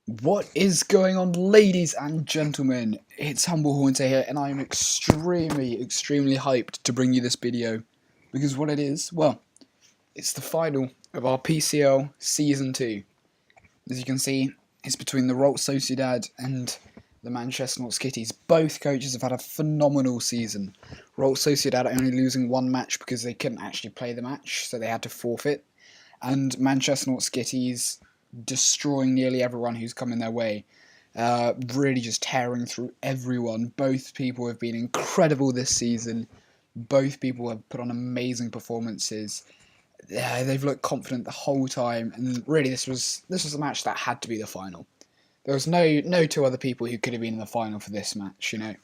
What is going on, ladies and gentlemen? It's Humble Haunter here, and I'm extremely hyped to bring you this video. Because what it is, well, it's the final of our PCL Season 2. As you can see, it's between the Ralts Sociedad and the Manchesnaught Skitties. Both coaches have had a phenomenal season. Ralts Sociedad only losing one match because they couldn't actually play the match, so they had to forfeit. And Manchesnaught Skitties destroying nearly everyone who's come in their way. Really just tearing through everyone. Both people have been incredible this season. Both people have put on amazing performances. They've looked confident the whole time, and really this was a match that had to be the final. There was no two other people who could have been in the final for this match, you know.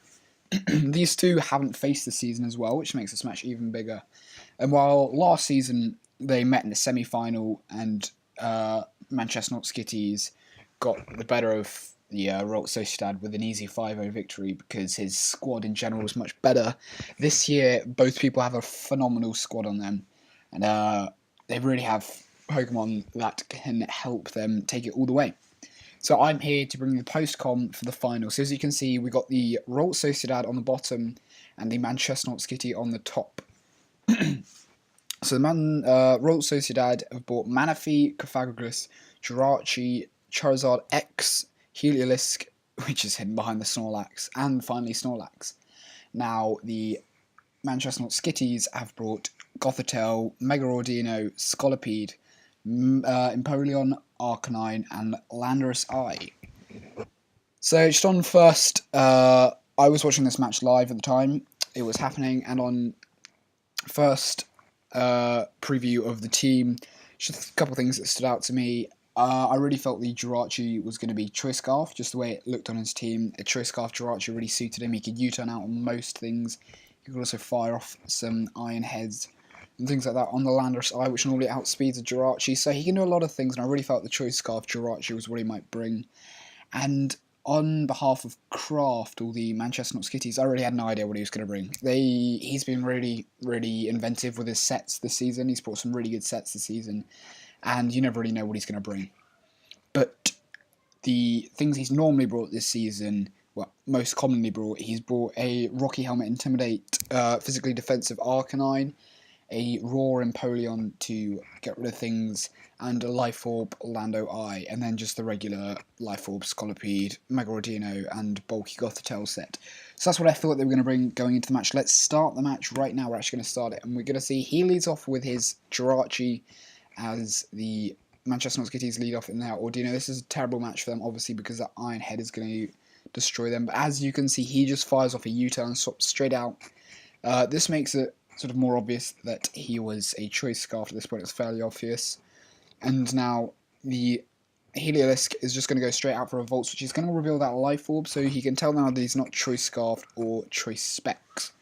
These two haven't faced the season as well, which makes this match even bigger. And while last season they met in the semi-final and Manchesnaught Skitties got the better of the Ralts Sociedad with an easy 5-0 victory because his squad in general was much better. This year, both people have a phenomenal squad on them, and they really have Pokemon that can help them take it all the way. So I'm here to bring you the post-com for the final. So as you can see, we got the Ralts Sociedad on the bottom and the Manchesnaught Skitty on the top. So the Ralts Sociedad have bought Manaphy, Cofagrigus, Jirachi, Charizard X, Heliolisk, which is hidden behind the Snorlax, and finally Snorlax. Now the Manchesnaught Skitties have brought Gothitelle, Mega Ordino, Scolipede, Empoleon, Arcanine, and Landorus I. So just on first, I was watching this match live at the time it was happening, and on first preview of the team, just a couple of things that stood out to me. I really felt the Jirachi was going to be Choice Scarf, just the way it looked on his team. A Choice Scarf Jirachi really suited him. He could U-turn out on most things. He could also fire off some Iron Heads and things like that on the Landorus Eye, which normally outspeeds a Jirachi. So he can do a lot of things, and I really felt the Choice Scarf Jirachi was what he might bring. And on behalf of Craft, or the Manchesnaught Skitties, I really had no idea what he was going to bring. He's been really inventive with his sets this season. He's brought some really good sets this season, and you never really know what he's going to bring. But the things he's normally brought this season, well, most commonly brought, he's brought a Rocky Helmet Intimidate, physically defensive Arcanine, a Raw Empoleon to get rid of things, and a Life Orb Lando Eye, and then just the regular Life Orb Scolipede, Mega Ordino, and bulky Gothitelle set. So that's what I thought they were going to bring going into the match. Let's start the match right now. We're actually going to start it, and we're going to see he leads off with his Jirachi as the Manchesnaught Skitties lead off in their Ordino. This is a terrible match for them, obviously, because that Iron Head is going to destroy them. But as you can see, he just fires off a U-turn and swaps straight out. This makes it sort of more obvious that he was a Choice Scarf at this point. It's fairly obvious. And now the Heliolisk is just going to go straight out for a Volts, which is going to reveal that Life Orb, so he can tell now that he's not Choice Scarfed or Choice Specs.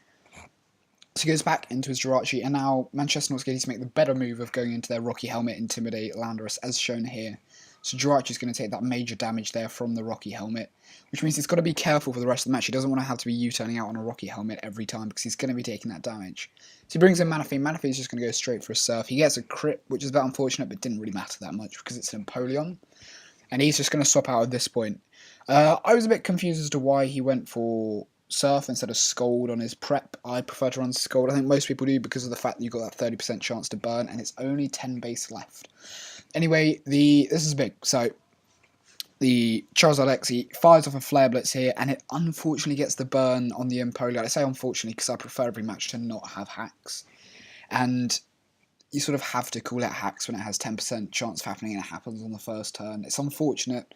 So he goes back into his Jirachi, and now Manchesnaught Skitties make the better move of going into their Rocky Helmet, Intimidate Landorus, as shown here. So Jirachi is going to take that major damage there from the Rocky Helmet, which means he's got to be careful for the rest of the match. He doesn't want to have to be U-turning out on a Rocky Helmet every time because he's going to be taking that damage. So he brings in Manaphy. Manaphy is just going to go straight for a Surf. He gets a crit, which is a bit unfortunate, but didn't really matter that much because it's an Empoleon. And he's just going to swap out at this point. I was a bit confused as to why he went for Surf instead of Scald on his prep. I prefer to run Scald. I think most people do because of the fact that you've got that 30% chance to burn, and it's only 10 base left. Anyway, this is big. So the Charizard X, he fires off a Flare Blitz here, and it unfortunately gets the burn on the Empoleon. I say unfortunately because I prefer every match to not have hacks. And you sort of have to call out hacks when it has 10% chance of happening and it happens on the first turn. It's unfortunate,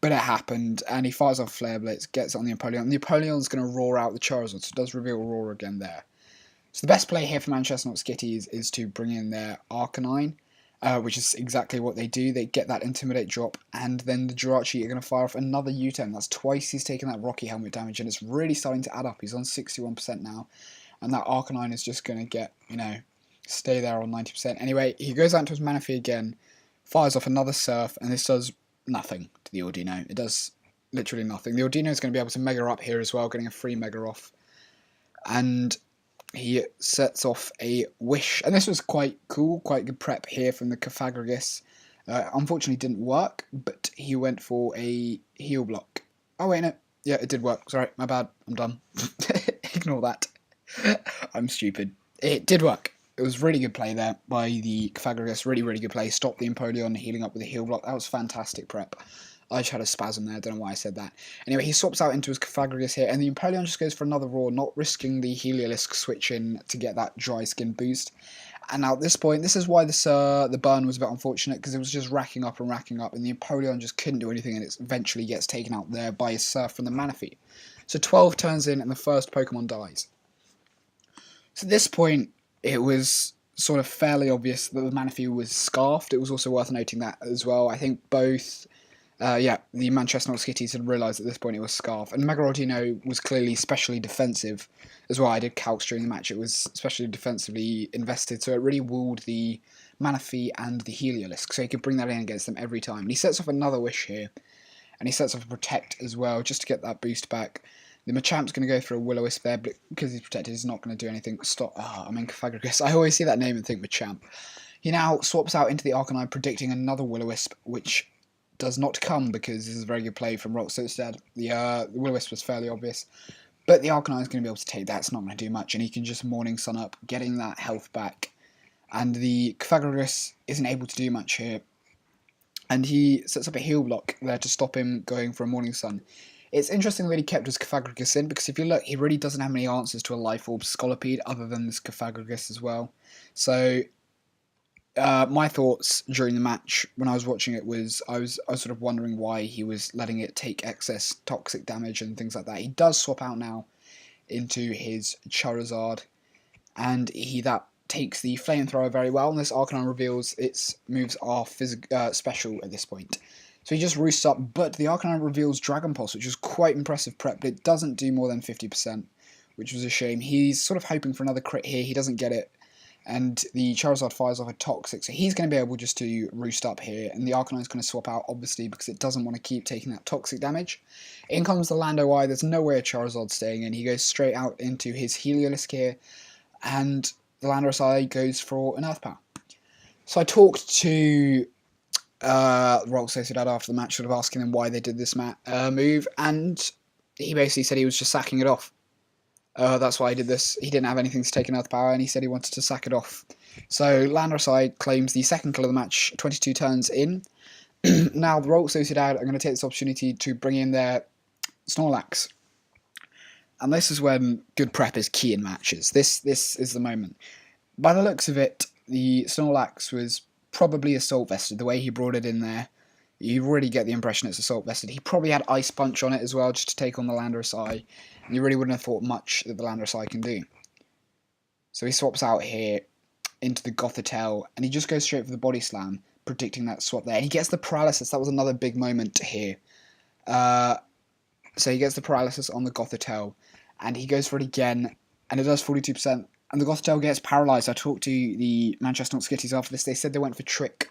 but it happened, and he fires off Flare Blitz, gets it on the Empoleon. And the Empoleon's going to roar out the Charizard, so it does reveal Roar again there. So the best play here for Manchesnaught Skitties is to bring in their Arcanine, which is exactly what they do. They get that Intimidate drop, and then the Jirachi are going to fire off another U-turn. That's twice he's taken that Rocky Helmet damage, and it's really starting to add up. He's on 61% now, and that Arcanine is just going to get, stay there on 90%. Anyway, he goes out to his Manaphy again, fires off another Surf, and this does nothing to the Ordino. It does literally nothing. The Ordino is going to be able to Mega up here as well, getting a free Mega off. And he sets off a Wish. And this was quite cool, quite good prep here from the Cofagrigus. Unfortunately didn't work, but he went for a heal block. Oh wait, no. Yeah, it did work. Sorry, my bad. I'm done. Ignore that. I'm stupid. It did work. It was really good play there by the Pythagoras. Really, really good play. Stopped the Empoleon healing up with a heal block. That was fantastic prep. I just had a spasm there. I don't know why I said that. Anyway, he swaps out into his Pythagoras here, and the Empoleon just goes for another roar, not risking the Heliolisk switch in to get that dry skin boost. And now at this point, this is why this the burn was a bit unfortunate, because it was just racking up, and the Empoleon just couldn't do anything, and it eventually gets taken out there by a Surf from the Manaphy. So 12 turns in, and the first Pokemon dies. So at this point, it was sort of fairly obvious that the Manaphy was scarfed. It was also worth noting that as well. I think both, the Manchesnaught Skitties had realised at this point it was scarfed. And Megarodino was clearly specially defensive as well. I did calcs during the match. It was especially defensively invested, so it really walled the Manaphy and the Heliolisk, so he could bring that in against them every time. And he sets off another Wish here, and he sets off a Protect as well, just to get that boost back. The Machamp's going to go for a Will-O-Wisp there, but because he's protected, he's not going to do anything. Stop. I'm in Pythagoras. I always see that name and think Machamp. He now swaps out into the Arcanine, predicting another Will-O-Wisp, which does not come because this is a very good play from Ralts Sociedad. The Will-O-Wisp was fairly obvious, but the Arcanine is going to be able to take that. It's not going to do much, and he can just Morning Sun up, getting that health back. And the Pythagoras isn't able to do much here, and he sets up a heal block there to stop him going for a Morning Sun. It's interesting that he kept his Pythagoras in, because if you look, he really doesn't have any answers to a Life Orb Scolipede other than this Pythagoras as well. So, my thoughts during the match when I was watching it was I was sort of wondering why he was letting it take excess toxic damage and things like that. He does swap out now into his Charizard, and that takes the Flamethrower very well, and this Arcanine reveals its moves are special at this point. So he just roosts up, but the Arcanine reveals Dragon Pulse, which is quite impressive prep, but it doesn't do more than 50%, which was a shame. He's sort of hoping for another crit here, he doesn't get it, and the Charizard fires off a Toxic, so he's going to be able just to roost up here, and the Arcanine's going to swap out, obviously, because it doesn't want to keep taking that Toxic damage. In comes the Lando Eye, there's no way a Charizard's staying in, he goes straight out into his Heliolisk here, and the Landorus Eye goes for an Earth Power. So I talked to Ralts Sociedad after the match, sort of asking them why they did this move, and he basically said he was just sacking it off. That's why he did this. He didn't have anything to take an Earth Power, and he said he wanted to sack it off. So Landorus Eye claims the second kill of the match, 22 turns in. Now the Ralts Sociedad are going to take this opportunity to bring in their Snorlax. And this is when good prep is key in matches. This is the moment. By the looks of it, the Snorlax was probably Assault Vested. The way he brought it in there, you really get the impression it's Assault Vested. He probably had Ice Punch on it as well, just to take on the Landorus Eye. And you really wouldn't have thought much that the Landorus Eye can do. So he swaps out here into the Gothitelle, and he just goes straight for the Body Slam, predicting that swap there. And he gets the Paralysis. That was another big moment here. So he gets the Paralysis on the Gothitelle, and he goes for it again, and it does 42%. And the Gothitelle gets paralysed. I talked to the Manchesnaught Skitties after this. They said they went for Trick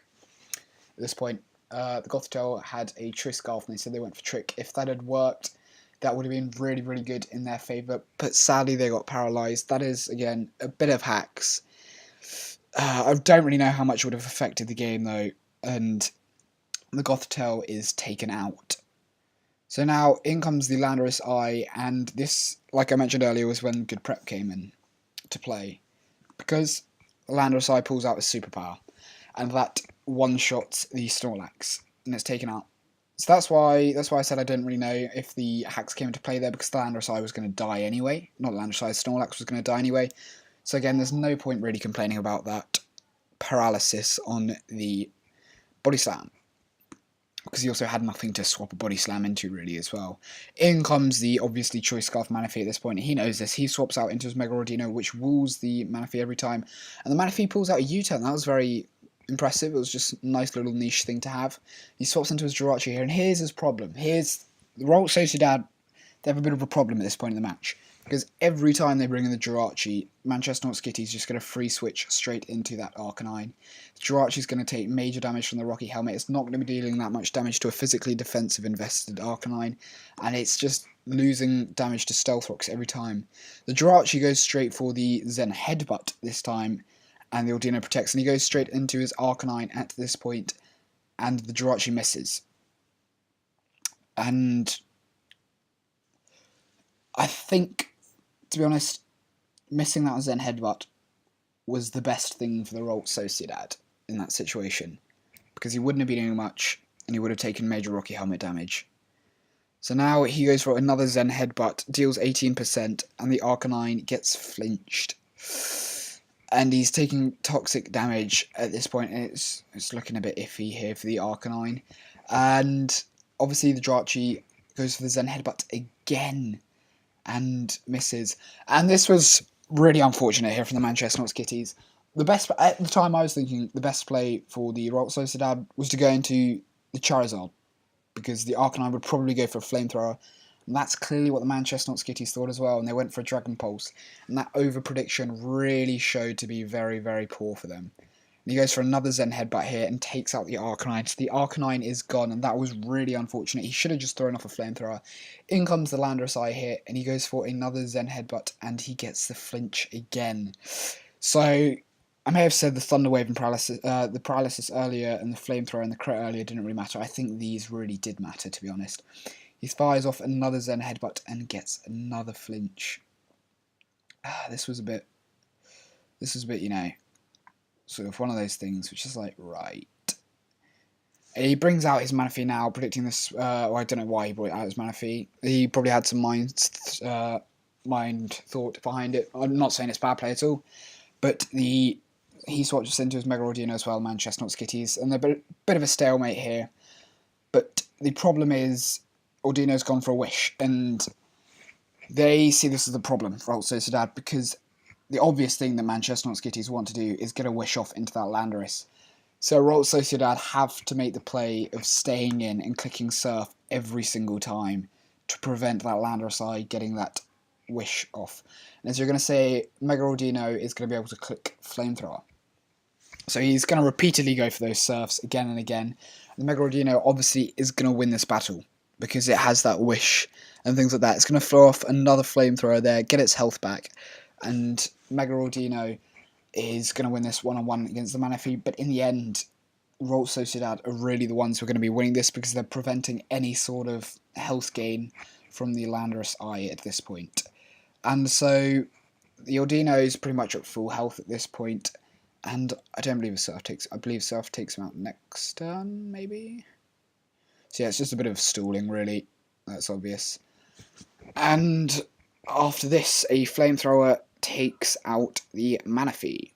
at this point. The Gothitelle had a Triscarf, and they said they went for Trick. If that had worked, that would have been really, really good in their favour. But sadly, they got paralysed. That is, again, a bit of hacks. I don't really know how much it would have affected the game, though. And the Gothitelle is taken out. So now, in comes the Landorus Eye, and this, like I mentioned earlier, was when good prep came in to play, because Landorus Eye pulls out his superpower, and that one-shots the Snorlax, and it's taken out. So that's why I said I didn't really know if the hacks came into play there, because the Landorus Eye was going to die anyway. Not Landorus Eye, Snorlax was going to die anyway. So again, there's no point really complaining about that paralysis on the Body Slam, because he also had nothing to swap a Body Slam into really as well. In comes the obviously Choice Scarf Manaphy at this point. He knows this. He swaps out into his Megarodino, which wools the Manaphy every time. And the Manaphy pulls out a U-turn. That was very impressive. It was just a nice little niche thing to have. He swaps into his Jirachi here, and here's his problem. Here's the Ralts Sociedad. They have a bit of a problem at this point in the match, because every time they bring in the Jirachi, Manchesnaught Skitty's just going to free switch straight into that Arcanine. Jirachi's going to take major damage from the Rocky Helmet. It's not going to be dealing that much damage to a physically defensive invested Arcanine, and it's just losing damage to Stealth Rocks every time. The Jirachi goes straight for the Zen Headbutt this time, and the Audino protects, and he goes straight into his Arcanine at this point. and the Jirachi misses. And I think, to be honest, missing that Zen headbutt was the best thing for the Ralts Sociedad in that situation, because he wouldn't have been doing much and he would have taken major Rocky Helmet damage. So now he goes for another Zen headbutt, deals 18%, and the Arcanine gets flinched. And he's taking toxic damage at this point, and it's looking a bit iffy here for the Arcanine. And obviously the Jirachi goes for the Zen headbutt again and misses. And this was really unfortunate here from the Manchesnaught Skitties. At the time, I was thinking the best play for the Ralts Sociedad was to go into the Charizard, because the Arcanine would probably go for a Flamethrower. And that's clearly what the Manchesnaught Skitties thought as well, and they went for a Dragon Pulse. And that over-prediction really showed to be very, very poor for them. And he goes for another Zen headbutt here and takes out the Arcanine. So the Arcanine is gone, and that was really unfortunate. He should have just thrown off a Flamethrower. In comes the Landorus Eye here, and he goes for another Zen headbutt, and he gets the flinch again. So I may have said the Thunder Wave and the Paralysis earlier, and the Flamethrower and the Crit earlier didn't really matter. I think these really did matter, to be honest. He fires off another Zen headbutt and gets another flinch. This was a bit, you know, sort of one of those things which is like, right. He brings out his Manaphy now, predicting this. Well, I don't know why he brought out his Manaphy. He probably had some mind thought behind it. I'm not saying it's bad play at all, but he swatches into his Mega Audino as well, Manchesnaught Skitties, and they're a bit of a stalemate here. But the problem is, Audino's gone for a Wish, and they see this as the problem for Ralts Sociedad, because the obvious thing that Manchesnaught Skitties want to do is get a Wish off into that Landorus. So Ralts Sociedad have to make the play of staying in and clicking Surf every single time to prevent that Landorus Eye getting that Wish off. And as you're going to say, Mega Audino is going to be able to click Flamethrower. So he's going to repeatedly go for those Surfs again and again. The Mega Audino obviously is going to win this battle, because it has that Wish and things like that. It's going to throw off another Flamethrower there, get its health back, and Mega Audino is going to win this one-on-one against the Manaphy. But in the end, Ralts Sociedad are really the ones who are going to be winning this, because they're preventing any sort of health gain from the Landorus Eye at this point. And so the Audino is pretty much at full health at this point, and I don't believe Surf takes. I believe Surf takes him out next turn, maybe. So yeah, it's just a bit of stalling, really. That's obvious. And after this, a Flamethrower takes out the Manaphy.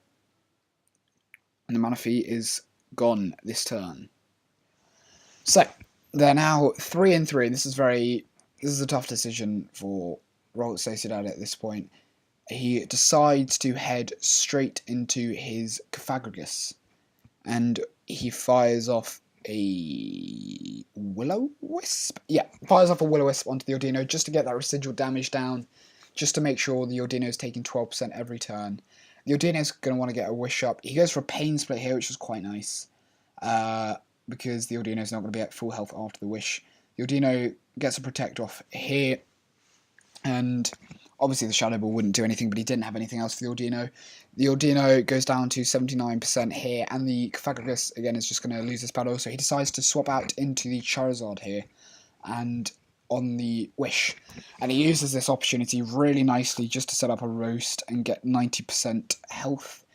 And the Manaphy is gone this turn. So, they're now 3-3. This is a tough decision for Ralts Sociedad at this point. He decides to head straight into his Cofagrigus, and he fires off a Will-O-Wisp? Yeah, fires off a Will-O-Wisp onto the Audino just to get that residual damage down, just to make sure the Audino is taking 12% every turn. The Audino is going to want to get a Wish up. He goes for a Pain Split here, which is quite nice, because the Audino is not going to be at full health after the Wish. The Audino gets a Protect off here, and obviously the Shadow Ball wouldn't do anything, but he didn't have anything else for the Audino. The Audino goes down to 79% here, and the Cofagrigus, again, is just going to lose this battle, so he decides to swap out into the Charizard here, and on the Wish. And he uses this opportunity really nicely just to set up a roast and get 90% health.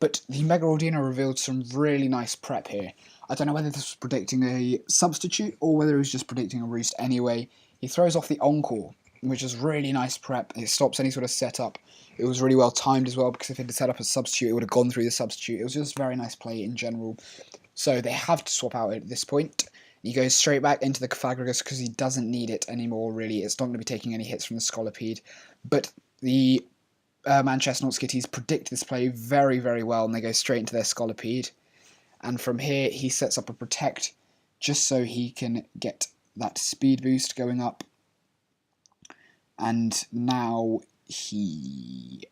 But the Mega Audino revealed some really nice prep here. I don't know whether this was predicting a substitute or whether it was just predicting a roost anyway. He throws off the Encore, which is really nice prep. It stops any sort of setup. It was really well timed as well, because if it had set up a substitute, it would have gone through the substitute. It was just very nice play in general. So they have to swap out at this point. He goes straight back into the Cofagrigus because he doesn't need it anymore, really. It's not going to be taking any hits from the Scolipede. But the Manchesnaught Skitties predict this play very, very well, and they go straight into their Scolipede. And from here, he sets up a Protect just so he can get that speed boost going up. And now he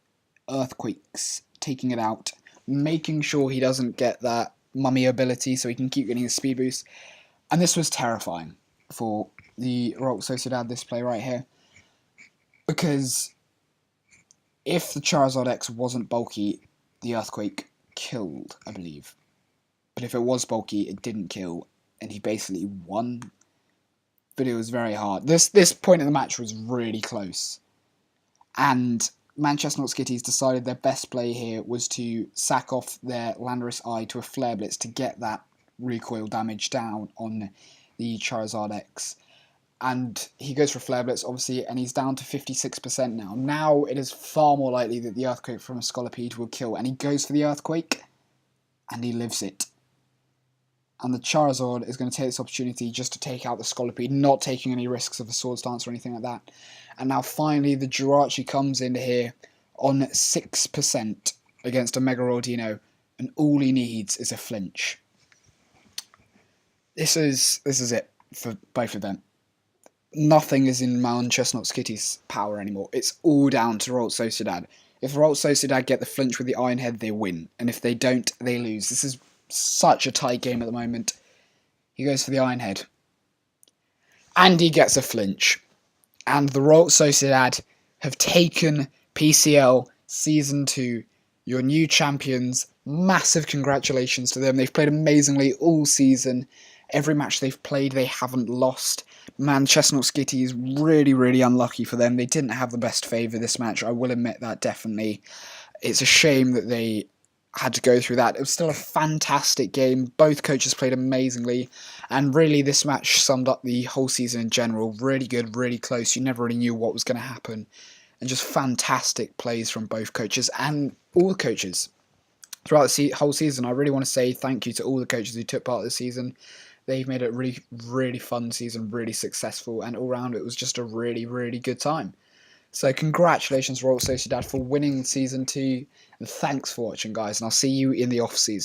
Earthquakes, taking it out, making sure he doesn't get that Mummy ability so he can keep getting his speed boost. And this was terrifying for the Ralts Sociedad, this play right here. Because if the Charizard X wasn't bulky, the Earthquake killed, I believe. But if it was bulky, it didn't kill. and he basically won. But it was very hard. This point in the match was really close. And Manchesnaught Skitties decided their best play here was to sack off their Landorus Eye to a Flare Blitz to get that recoil damage down on the Charizard X. And he goes for a Flare Blitz, obviously, and he's down to 56% now. Now it is far more likely that the Earthquake from a Scolipede will kill. And he goes for the Earthquake, and he lives it. And the Charizard is going to take this opportunity just to take out the Scolipede, not taking any risks of a Swords Dance or anything like that. And now finally the Jirachi comes in here on 6% against a Mega Rodino, and all he needs is a flinch. This is it for both of them. Nothing is in Manchesnaught Skitty's power anymore. It's all down to Ralts Sociedad. If Ralts Sociedad get the flinch with the Iron Head, they win. And if they don't, they lose. This is such a tight game at the moment. He goes for the Iron Head. And he gets a flinch. And the Ralts Sociedad have taken PCL Season 2. Your new champions. Massive congratulations to them. They've played amazingly all season. Every match they've played, they haven't lost. Manchesnaught Skitty is really, really unlucky for them. They didn't have the best favour this match. I will admit that, definitely. It's a shame that they had to go through that. It was still a fantastic game. Both coaches played amazingly. And really, this match summed up the whole season in general. Really good, really close. You never really knew what was going to happen. And just fantastic plays from both coaches and all the coaches. Throughout the whole season, I really want to say thank you to all the coaches who took part of the season. They've made it a really, really fun season, really successful, and all round it was just a really, really good time. So congratulations, Ralts Sociedad, for winning Season 2, and thanks for watching, guys, and I'll see you in the off-season.